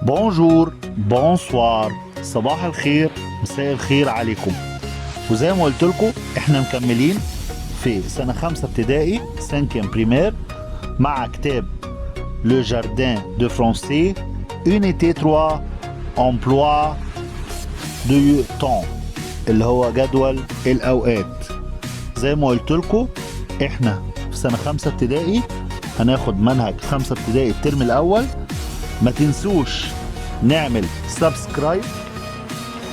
بونجور، بونسوار، صباح الخير، مساء الخير عليكم. وزي ما قلت لكم احنا مكملين في سنة 5 ابتدائي 5 بريمير مع كتاب لو جاردين دو فرونسي unité 3 emploi du temps اللي هو جدول الأوقات. زي ما قلت لكم احنا في سنة 5 ابتدائي هناخد منهج 5 ابتدائي الترم الأول. ما تنسوش نعمل سبسكرايب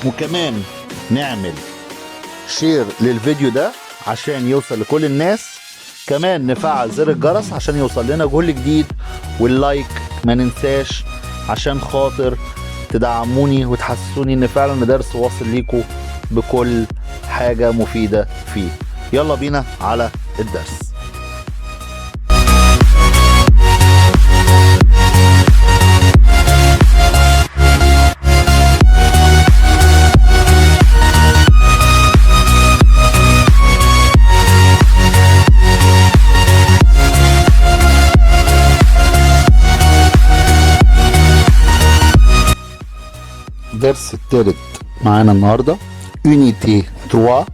وكمان نعمل شير للفيديو ده عشان يوصل لكل الناس. كمان نفعل زر الجرس عشان يوصل لنا كل جديد، واللايك ما ننساش عشان خاطر تدعموني وتحسسوني ان فعلا الدرس واصل ليكم بكل حاجة مفيدة فيه. يلا بينا على الدرس. الدرس الثالث معانا النهارده unité 3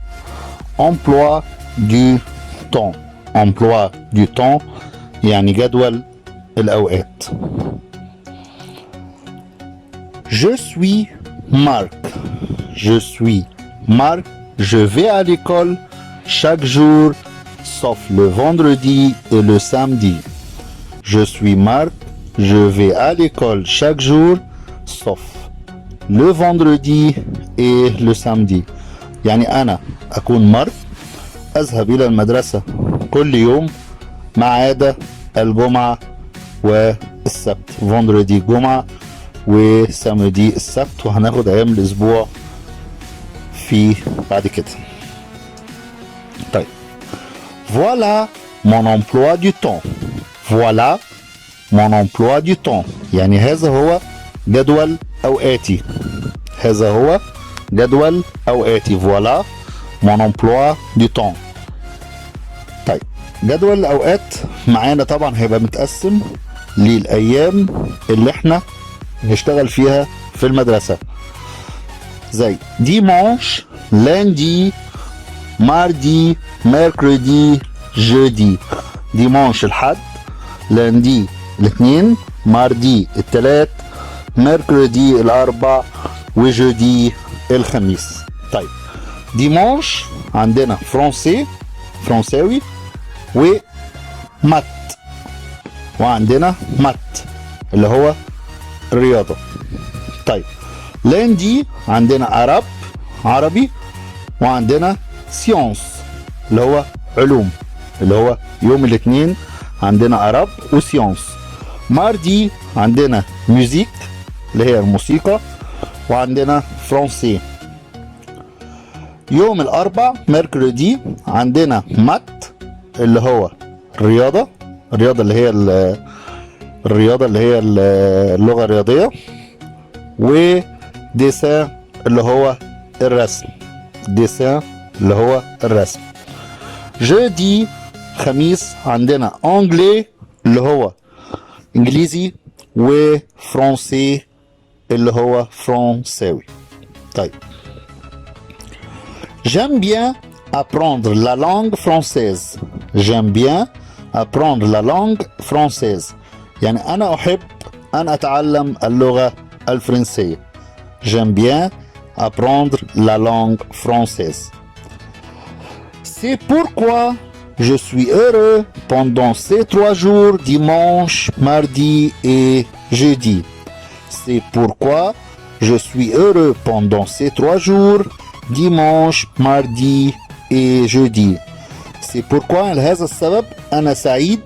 emploi du temps. emploi du temps يعني جدول الأوقات. Je suis Marc. Je suis Marc. Je vais à l'école chaque jour sauf le vendredi et le samedi. Je suis Marc. Je vais à l'école chaque jour sauf le vendredi et le samedi. يعني أنا أكون مارك أذهب إلى المدرسة كل يوم ما عدا الجمعة والسبت. فندردي جمعة وسامدي السبت، وهناخد أيام الأسبوع في بعد كده. طيب voilà mon emploi du temps. voilà mon emploi du temps يعني هذا هو جدول أوقاتي. هذا هو جدول أوقاتي. voilà mon emploi du temps. طيب جدول الأوقات معانا طبعا هيبقى متقسم للأيام اللي احنا نشتغل فيها في المدرسة، زي dimanche, lundi, mardi, mercredi, jeudi. dimanche الحد، lundi الاثنين، mardi الثلاث، mercredi الاربع، وجودي الخميس. طيب ديمانش عندنا فرنساوي ومات، وعندنا مات اللي هو الرياضة. طيب لاندي عندنا عربي، وعندنا سيونس اللي هو علوم، اللي هو يوم الاثنين عندنا عرب وسيونس. ماردي عندنا ميوزيك اللي هي الموسيقى، وعندنا فرنسي. يوم الاربع ميركوريدي عندنا مات اللي هو الرياضة اللي هي اللغة الرياضية، وديسان اللي هو الرسم. جودي خميس عندنا انجلي اللي هو انجليزي، وفرنسي اللي هو فرنساوي. طيب j'aime bien apprendre la langue française. يعني أنا أحب أن أتعلم اللغة الفرنسية. j'aime bien apprendre la langue française. c'est pourquoi je suis heureux pendant ces 3 jours, dimanche, mardi et jeudi. C'est pourquoi je suis heureux pendant ces 3 jours, dimanche, mardi et jeudi. C'est pourquoi لهذا السبب أنا سعيد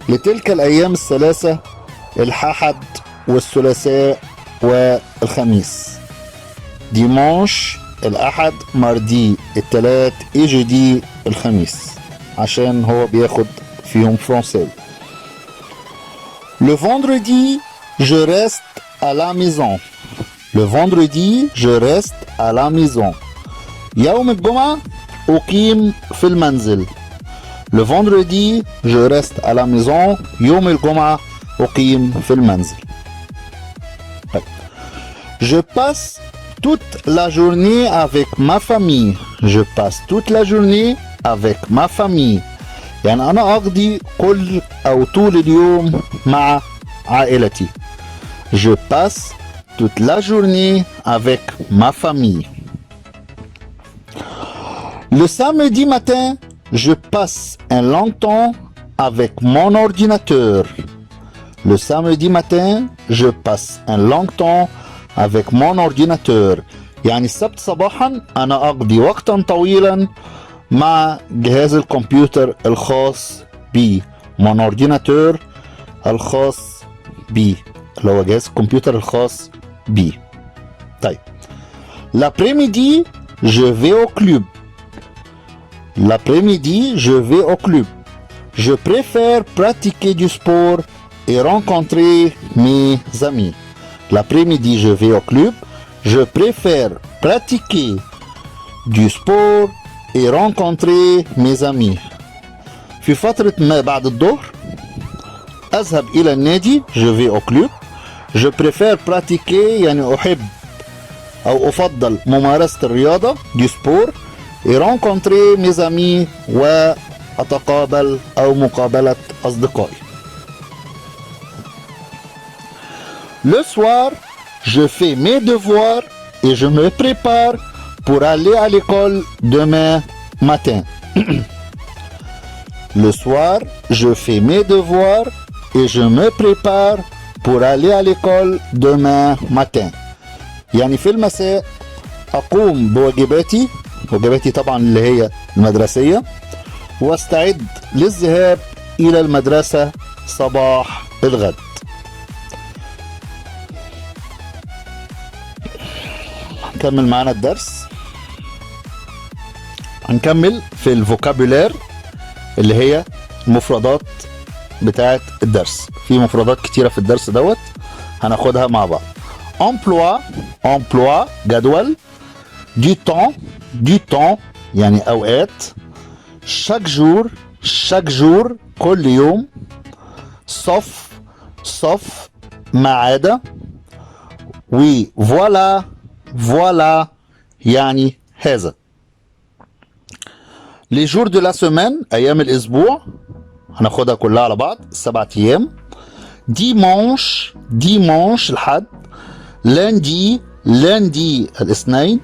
لتلك الأيام الثلاثة، الأحد والثلاثاء والخميس. dimanche الأحد، ماردي الثلاث، et jeudi الخميس، عشان هو بياخد فيهم فرنساوي. Le vendredi je reste à la maison. يوم الجمعة أقيم في المنزل. Le vendredi je reste à la maison. يوم الجمعة أقيم في المنزل. Je passe toute la journée avec ma famille. Je passe toute la journée avec ma famille. يعني أنا أقضي كل أو طول اليوم مع عائلتي. Je passe toute la journée avec ma famille. Le samedi matin, je passe un long temps avec mon ordinateur. Le samedi matin, je passe un long temps avec mon ordinateur. يعني السبت صباحا أنا أقضي وقتا طويلا مع جهاز الكمبيوتر الخاص بي. mon ordinateur الخاص بي اللي هو جهاز الكمبيوتر الخاص بي. طيب. L'après-midi, je vais au club. L'après-midi, je vais au club. Je préfère pratiquer du sport et rencontrer mes amis. L'après-midi, je vais au club. Je préfère pratiquer du sport et rencontrer mes amis. في فترة ما بعد الظهر أذهب إلى النادي. Je vais au club. Je préfère pratiquer يعني أحب أو أفضل ممارسة الرياضة du sport et rencontrer mes amis وأتقابل أو مقابلة أصدقائي. Le soir, je fais mes devoirs et je me prépare pour aller à l'école demain matin. Le soir, je fais mes devoirs et je me prépare pour aller à l'école demain matin. يعني في المساء أقوم بواجباتي طبعا اللي هي المدرسية واستعد للذهاب إلى المدرسة صباح الغد. نكمل معانا الدرس. هنكمل في الفوكابولير اللي هي المفردات بتاعت الدرس. في مفردات كتيرة في الدرس دوت هناخدها مع بعض. emploi جدول. du temps يعني أوقات. chaque jour كل يوم. sauf ما عدا. voilà يعني هذا. les jours de la semaine أيام الأسبوع هناخدها كلها على بعض 7 أيام. dimanche الحد. lundi الاثنين.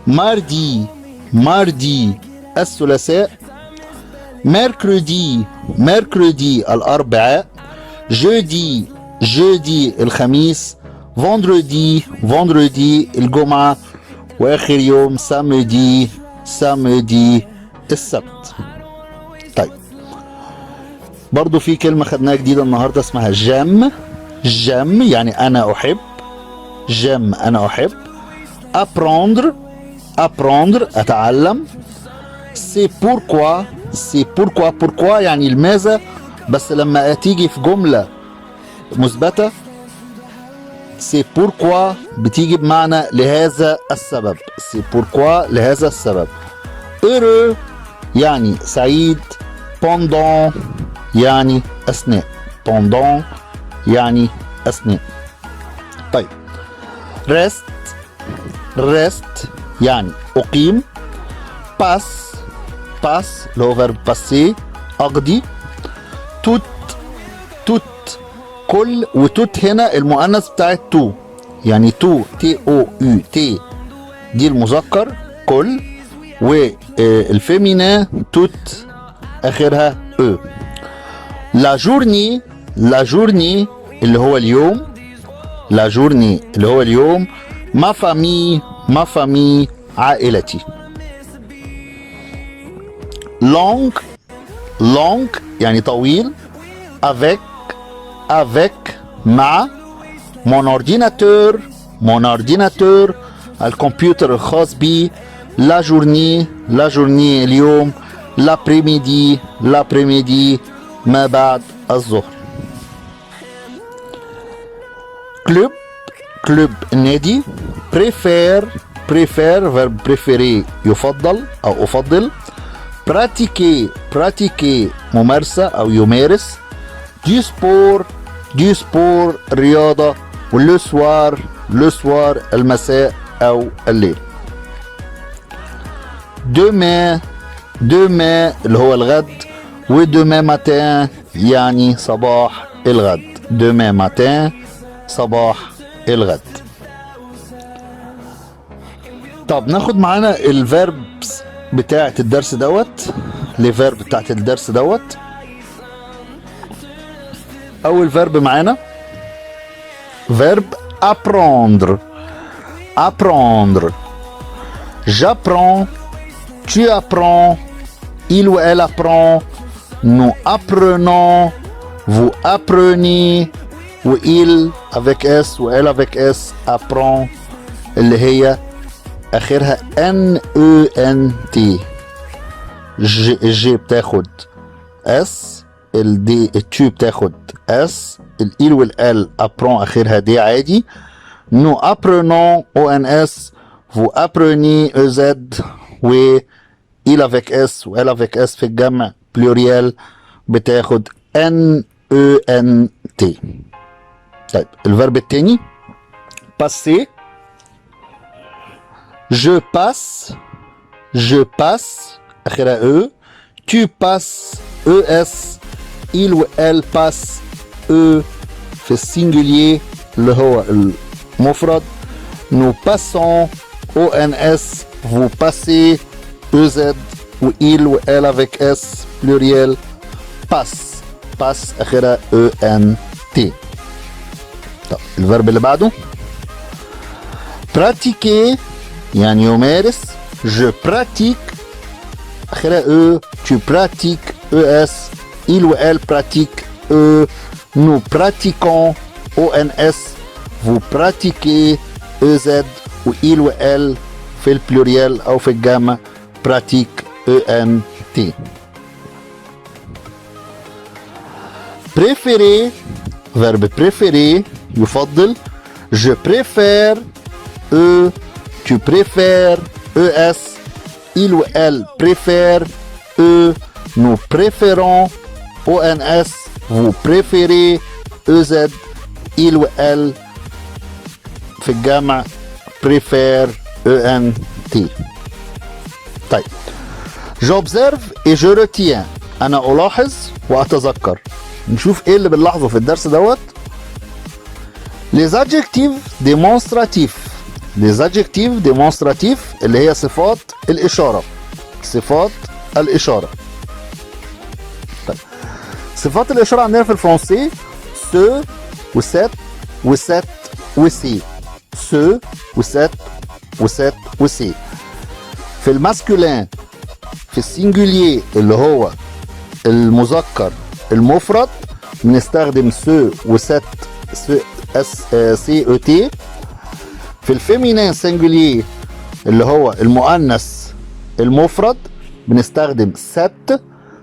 mardi الثلاثاء. mercredi الأربعاء. jeudi الخميس. vendredi الجمعة. وآخر يوم samedi السبت. طيب برضو في كلمة خدناها جديدة النهاردة اسمها جام يعني أنا أحب. أنا أحب. apprendre أتعلم. c'est pourquoi يعني لماذا بس لما تيجي في جملة مثبتة c'est pourquoi بتيجي بمعنى لهذا السبب. c'est pourquoi لهذا السبب. heureux يعني سعيد. pendant يعني أثناء. طيب reste يعني أقيم. passe اللي هو verbe passé أقضي. tout كل. وتوت هنا المؤنث بتاعت تو يعني تو TOUT دي المذكر كل. والفيمينا توت آخرها E. la journée اللي هو اليوم. ma famille عائلتي. long يعني طويل. avec مع. mon ordinateur الكمبيوتر الخاص بي. la journée اليوم. l'après-midi ما بعد الظهر. club النادي. préfère verbe préférer يفضل أو أفضل. pratiquer ممارسة أو يمارس. du sport رياضة. واللو سوار، لو سوار المساء أو الليل. دومان، دومان اللي هو الغد، ودومان ماتان يعني صباح الغد. دومان ماتان صباح الغد. طب ناخد معانا الفيربس بتاعة الدرس دوت، الفيرب بتاعة الدرس دوت. أول فيرب معانا فيرب apprendre. apprendre. J'apprends, tu apprends, il ou elle apprend, nous apprenons, vous apprenez, ou il avec S ou elle avec S apprend اللي هي اخرها N E N T. الجي بتاخد S، الدي التو بتاخد S، الإل والال apprend اخرها دي عادي. nous apprenons ONS, vous apprenez EZ، و il avec S و elle avec S في الجمع pluriel بتاخد N E N T. طيب الفرب التاني passer. je passe، je passe اخرها E، tu passes ES، il و elle passe E في السنجولير اللي هو المفرد. nous passons ONS، vous passez EZ، و il و elle avec S pluriel passe، passe اخرها ENT. طب الفرب اللي بعده pratiquer يعني يمارس. je pratique اخرها E، tu pratiques ES، il و elle pratique E، nous pratiquons ONS، vous pratiquez EZ، و il و elle في البلوريال او في الجمع pratique ENT. préférer verbe préférer يفضل. je préfère E، tu préfères ES، il ou elle préfère E، nous préférons ONS، vous préférez EZ، il ou elle في الجمع préfère ENT. طيب j'observe et je retiens، انا الاحظ واتذكر. نشوف ايه اللي بنلاحظه في الدرس دوت. les adjectifs démonstratifs. les adjectifs démonstratifs اللي هي صفات الاشاره، صفات الاشاره. طيب صفات الاشاره عندنا في الفرنسي ce وسات وسات وسي، ce وسات وسات وسي. في الماسكولين في السنجولير اللي هو المذكر المفرد بنستخدم ce وسات سي او تي. في الفيمينين سنجولير اللي هو المؤنث المفرد بنستخدم ست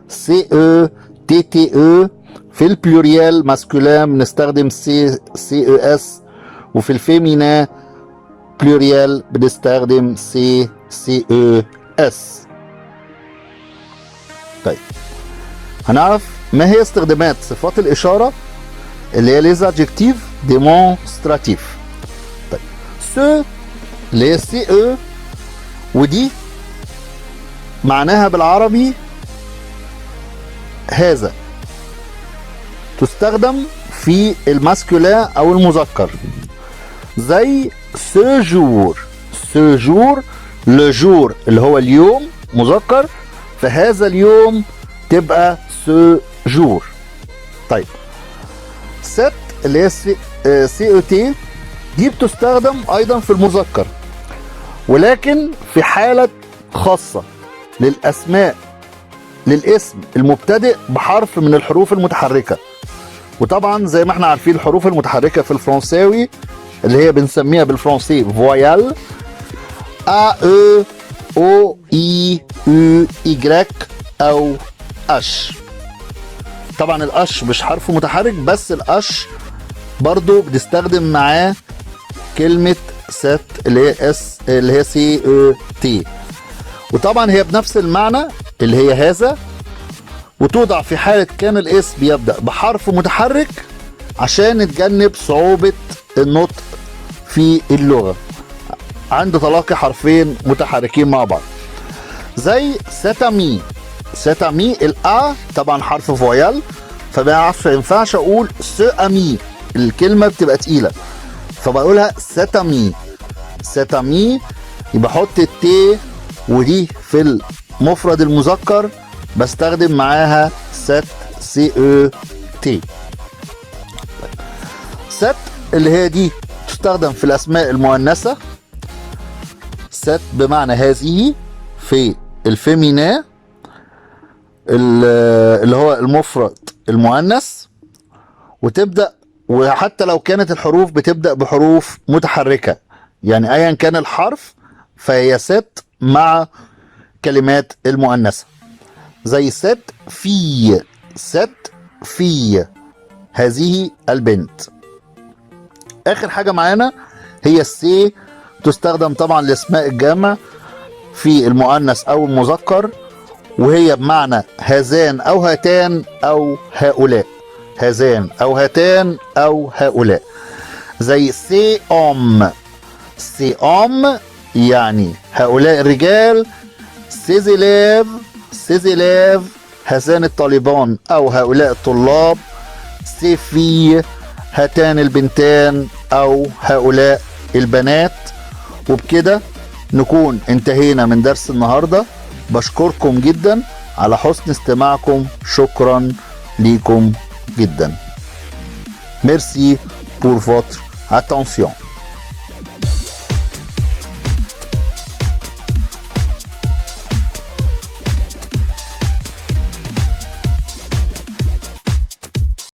سي او تي تي او. في البلوريال ماسكولين بنستخدم سي او اس، وفي الفيمينين بلوريال بنستخدم سي او اس. طيب هنعرف ما هي استخدامات صفات الإشارة اللي هي les adjectifs démonstratifs. طيب ce اللي هي سي او، ودي معناها بالعربي هذا، تستخدم في الماسكولين او المذكر زي ce jour. ce jour le jour اللي هو اليوم مذكر، فهذا اليوم تبقى ce jour. طيب set اللي هي سي او تي دي بتستخدم ايضا في المذكر، ولكن في حالة خاصة للاسماء، للاسم المبتدئ بحرف من الحروف المتحركة. وطبعا زي ما احنا عارفين الحروف المتحركة في الفرنساوي اللي هي بنسميها بالفرنسي فويال، A E O I U Y او اش. طبعا الاش مش حرف متحرك، بس الاش برضو بنستخدم معاه كلمة ست اللي هي اس اللي هي سي او تي، وطبعا هي بنفس المعنى اللي هي هذا، وتوضع في حالة كان الاسم بيبدأ بحرف متحرك عشان نتجنب صعوبة النطق في اللغة عند تلاقي حرفين متحركين مع بعض. زي ساتامي. ساتامي الأ طبعا حرف فويال، فما ينفعش أقول سامي، الكلمة بتبقى تقيلة، فبقولها ساتامي. ساتامي يبقى احط التي ودي في المفرد المذكر بستخدم معاها ست سي او تي. ست اللي هي دي تستخدم في الاسماء المؤنثة، ست بمعنى هذه في الفيمينا اللي هو المفرد المؤنث، وتبدأ وحتى لو كانت الحروف بتبدأ بحروف متحركة، يعني ايا كان الحرف فهي ست مع كلمات المؤنثة. زي ست في، ست في هذه البنت. اخر حاجة معانا هي السي، تستخدم طبعا لاسماء الجمع في المؤنث او المذكر، وهي بمعنى هذان او هاتان او هؤلاء، هذان او هاتان او هؤلاء. زي سي ام. سي ام يعني هؤلاء الرجال، سيزيليف، سيزيليف هذان الطالبان او هؤلاء الطلاب، سيفي هاتان البنتان او هؤلاء البنات. وبكده نكون انتهينا من درس النهاردة. بشكركم جدا على حسن استماعكم، شكرا ليكم جدا. Merci pour votre attention.